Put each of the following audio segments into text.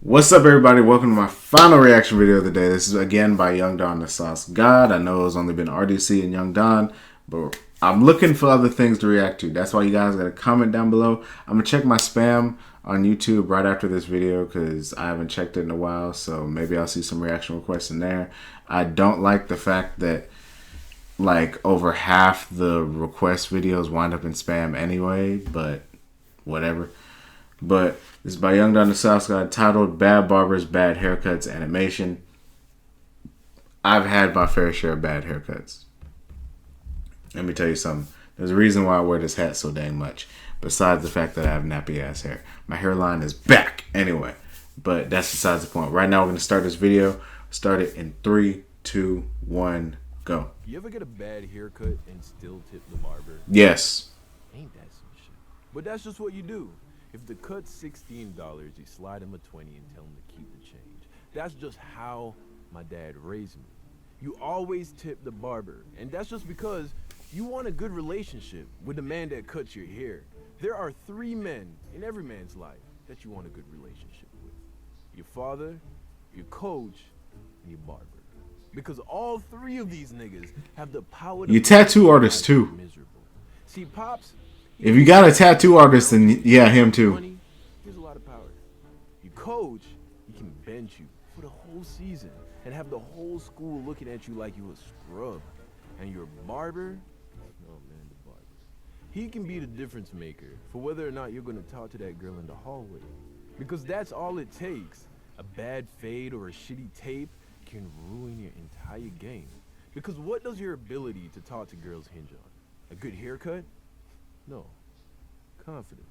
What's up, everybody? Welcome to my final reaction video of the day. This is again by Young Don the Sauce God. I know it's only been RDC and Young Don, but I'm looking for other things to react to. That's why you guys gotta comment down below. I'm gonna check my spam on YouTube right after this video because I haven't checked it in a while, so maybe I'll see some reaction requests in there. I don't like the fact that like over half the request videos wind up in spam anyway, but whatever. But this is by Young Don the Sauce God, titled Barbers Bad Haircuts Animation. I've had my fair share of bad haircuts. Let me tell you something. There's a reason why I wear this hat so dang much. Besides the fact that I have nappy ass hair. My hairline is back anyway. But that's besides the point. Right now we're going to start this video. Start it in 3, 2, 1, go. You ever get a bad haircut and still tip the barber? Yes. Ain't that some shit? But that's just what you do. If the cut's $16, you slide him a 20 and tell him to keep the change. That's just how my dad raised me. You always tip the barber, and that's just because you want a good relationship with the man that cuts your hair. There are 3 men in every man's life that you want a good relationship with. Your father, your coach, and your barber. Because all 3 of these niggas have the power to You tattoo artist too. Miserable. See, Pops, if you got a tattoo artist, then yeah, him too. Here's a lot of power. Your coach, he can bench you for the whole season and have the whole school looking at you like you a scrub. And your barber, oh man, the barber, he can be the difference maker for whether or not you're gonna talk to that girl in the hallway. Because that's all it takes. A bad fade or a shitty tape can ruin your entire game. Because what does your ability to talk to girls hinge on? A good haircut? No, confidence.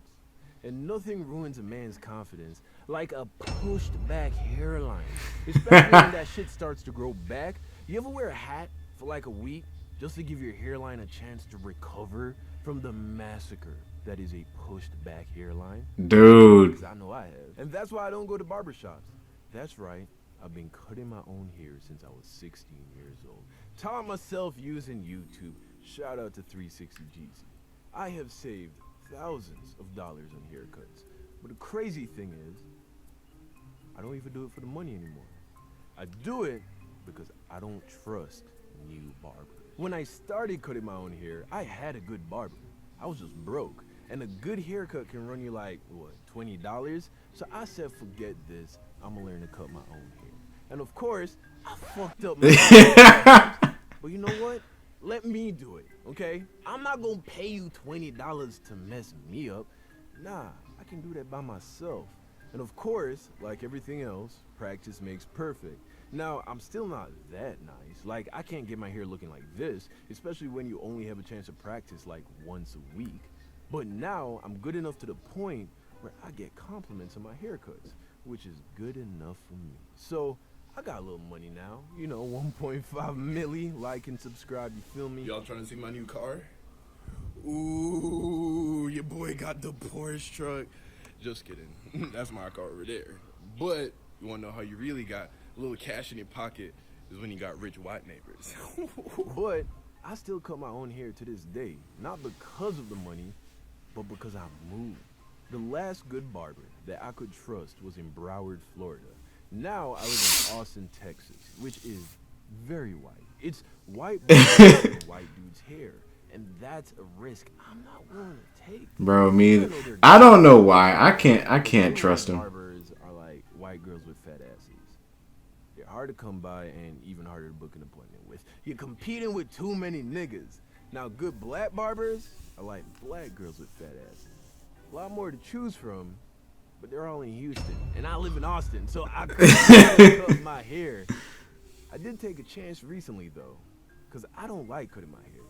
And nothing ruins a man's confidence like a pushed back hairline. Especially when that shit starts to grow back. You ever wear a hat for like a week just to give your hairline a chance to recover from the massacre that is a pushed back hairline? Dude. Because I know I have. And that's why I don't go to barbershops. That's right. I've been cutting my own hair since I was 16 years old. Taught myself using YouTube. Shout out to 360 Jeezy. I have saved thousands of dollars on haircuts. But the crazy thing is, I don't even do it for the money anymore. I do it because I don't trust new barbers. When I started cutting my own hair, I had a good barber. I was just broke. And a good haircut can run you like, what, $20? So I said, forget this. I'm gonna learn to cut my own hair. And of course, I fucked up my hair. But you know what? Let me do it, okay? I'm not gonna pay you $20 to mess me up. Nah, I can do that by myself. And of course, like everything else, practice makes perfect. Now, I'm still not that nice. Like, I can't get my hair looking like this, especially when you only have a chance to practice like once a week. But now, I'm good enough to the point where I get compliments on my haircuts, which is good enough for me. So, I got a little money now, you know, 1.5 milli, like and subscribe, you feel me? Y'all trying to see my new car? Ooh, your boy got the Porsche truck. Just kidding, that's my car over there. But, you wanna know how you really got a little cash in your pocket is when you got rich white neighbors. But, I still cut my own hair to this day, not because of the money, but because I moved. The last good barber that I could trust was in Broward, Florida. Now I live in Austin, Texas, which is very white. It's white white dude's hair, and that's a risk I'm not willing to take. Bro, me, I don't know why. I can't trust him. Barbers are like white girls with fat asses. They're hard to come by and even harder to book an appointment with. You're competing with too many niggas. Now, good black barbers are like black girls with fat asses. A lot more to choose from. But they're all in Houston, and I live in Austin, so I couldn't cut my hair. I did take a chance recently, though, because I don't like cutting my hair.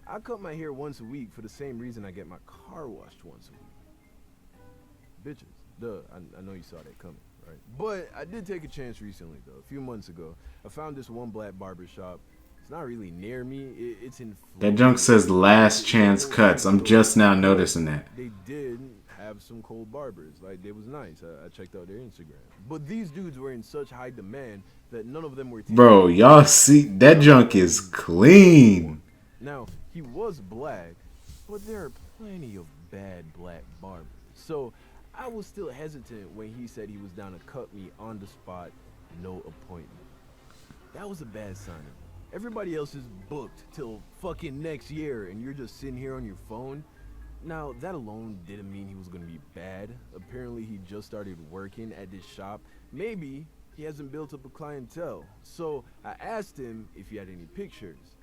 I cut my hair once a week for the same reason I get my car washed once a week. Bitches. Duh, I know you saw that coming, right? But I did take a chance recently, though. A few months ago, I found this one black barber shop. It's not really near me. It's in Florida. That junk says last chance cuts. I'm just now noticing that. They did have some cold barbers. Like, they was nice. I checked out their Instagram. But these dudes were in such high demand that none of them were... Bro, y'all see, that junk is clean. Now, he was black, but there are plenty of bad black barbers. So, I was still hesitant when he said he was down to cut me on the spot, no appointment. That was a bad sign. Everybody else is booked till fucking next year, and you're just sitting here on your phone. Now, that alone didn't mean he was gonna be bad. Apparently, he just started working at this shop. Maybe he hasn't built up a clientele. So I asked him if he had any pictures.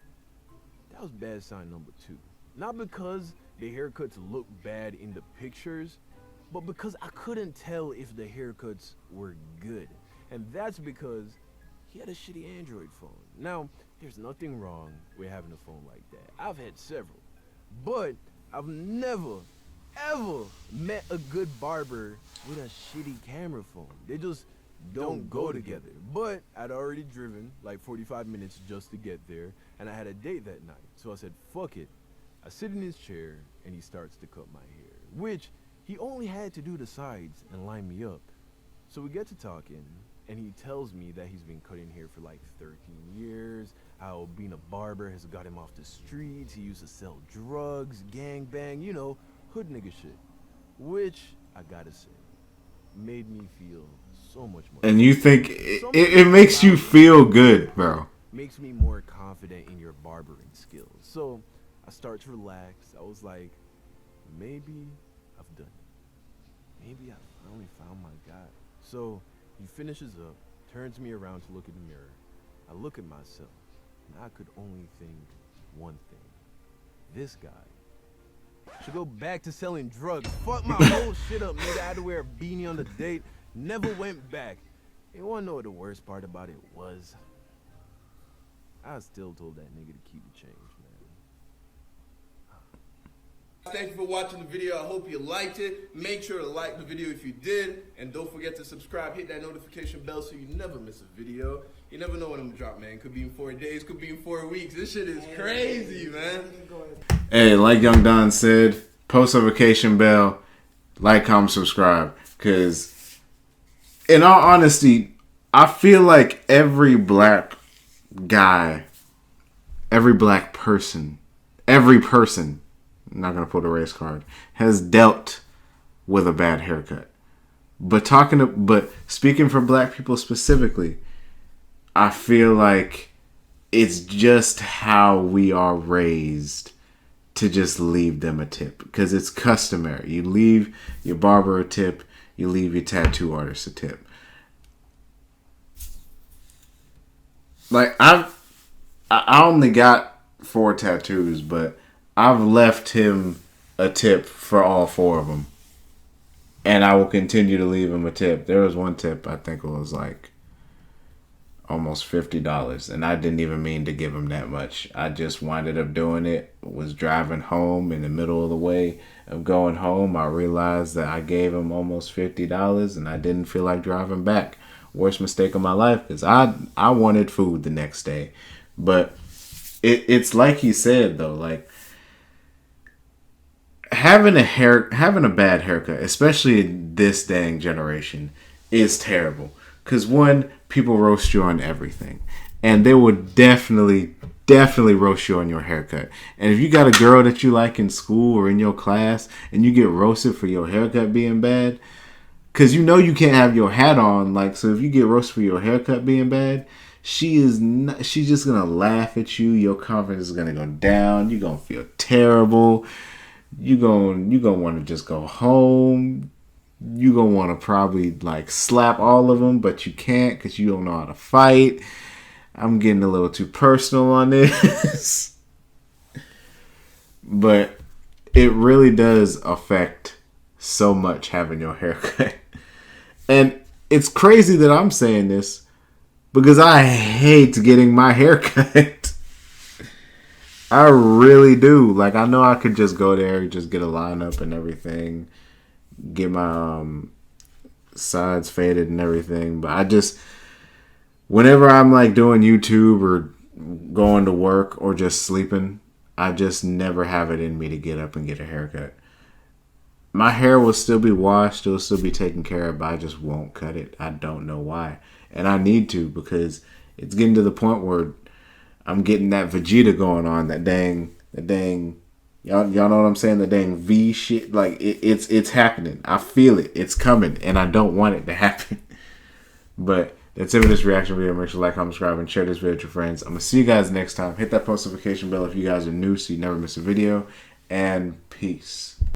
That was bad sign number 2. Not because the haircuts looked bad in the pictures, but because I couldn't tell if the haircuts were good. And that's because he had a shitty Android phone. Now, there's nothing wrong with having a phone like that. I've had several. But I've never, ever met a good barber with a shitty camera phone. They just don't go together. But I'd already driven like 45 minutes just to get there, and I had a date that night. So I said, fuck it. I sit in his chair, and he starts to cut my hair, which he only had to do the sides and line me up. So we get to talking, and he tells me that he's been cutting hair for like 13 years, how being a barber has got him off the streets, he used to sell drugs, gangbang, you know, hood nigga shit. Which, I gotta say, made me feel so much more. And you think it makes you feel good, bro. Makes me more confident in your barbering skills. So I start to relax. I was like, maybe I've done it. Maybe I finally found my guy. So he finishes up, turns me around to look in the mirror. I look at myself, and I could only think one thing. This guy should go back to selling drugs. Fuck my whole shit up, nigga. I had to wear a beanie on the date. Never went back. You wanna know what the worst part about it was? I still told that nigga to keep the change, man. Thank you for watching the video. I hope you liked it. Make sure to like the video if you did. And don't forget to subscribe. Hit that notification bell so you never miss a video. You never know when I'm gonna drop, man. Could be in 4 days, could be in 4 weeks. This shit is crazy, man. Hey, like Young Don said, post notification bell, like, comment, subscribe. Because, in all honesty, I feel like every black guy, every black person, every person, I'm not going to pull the race card, has dealt with a bad haircut. But speaking for black people specifically, I feel like it's just how we are raised to just leave them a tip. Because it's customary. You leave your barber a tip. You leave your tattoo artist a tip. Like, I only got 4 tattoos, but I've left him a tip for all 4 of them. And I will continue to leave him a tip. There was one tip, I think it was like almost $50. And I didn't even mean to give him that much. I just winded up doing it. Was driving home in the middle of the way of going home. I realized that I gave him almost $50 and I didn't feel like driving back. Worst mistake of my life because I wanted food the next day. But it's like he said though, like having a bad haircut, especially in this dang generation, is terrible. Because one, people roast you on everything. And they would definitely roast you on your haircut. And if you got a girl that you like in school or in your class and you get roasted for your haircut being bad, because you know you can't have your hat on, like, so if you get roasted for your haircut being bad, she's just going to laugh at you. Your confidence is going to go down. You're going to feel terrible. You're going to want to just go home. You're going to want to probably like slap all of them, but you can't because you don't know how to fight. I'm getting a little too personal on this. But it really does affect so much having your haircut. And it's crazy that I'm saying this because I hate getting my hair cut. I really do. Like, I know I could just go there, just get a lineup and everything, get my sides faded and everything. But I just, whenever I'm like doing YouTube or going to work or just sleeping, I just never have it in me to get up and get a haircut. My hair will still be washed, it'll still be taken care of, but I just won't cut it. I don't know why. And I need to, because it's getting to the point where I'm getting that Vegeta going on, that dang Y'all know what I'm saying? The dang V shit, like it's happening. I feel it. It's coming, and I don't want it to happen. But that's it for this reaction video. Make sure to like, comment, subscribe, and share this video with your friends. I'm gonna see you guys next time. Hit that post notification bell if you guys are new, so you never miss a video. And peace.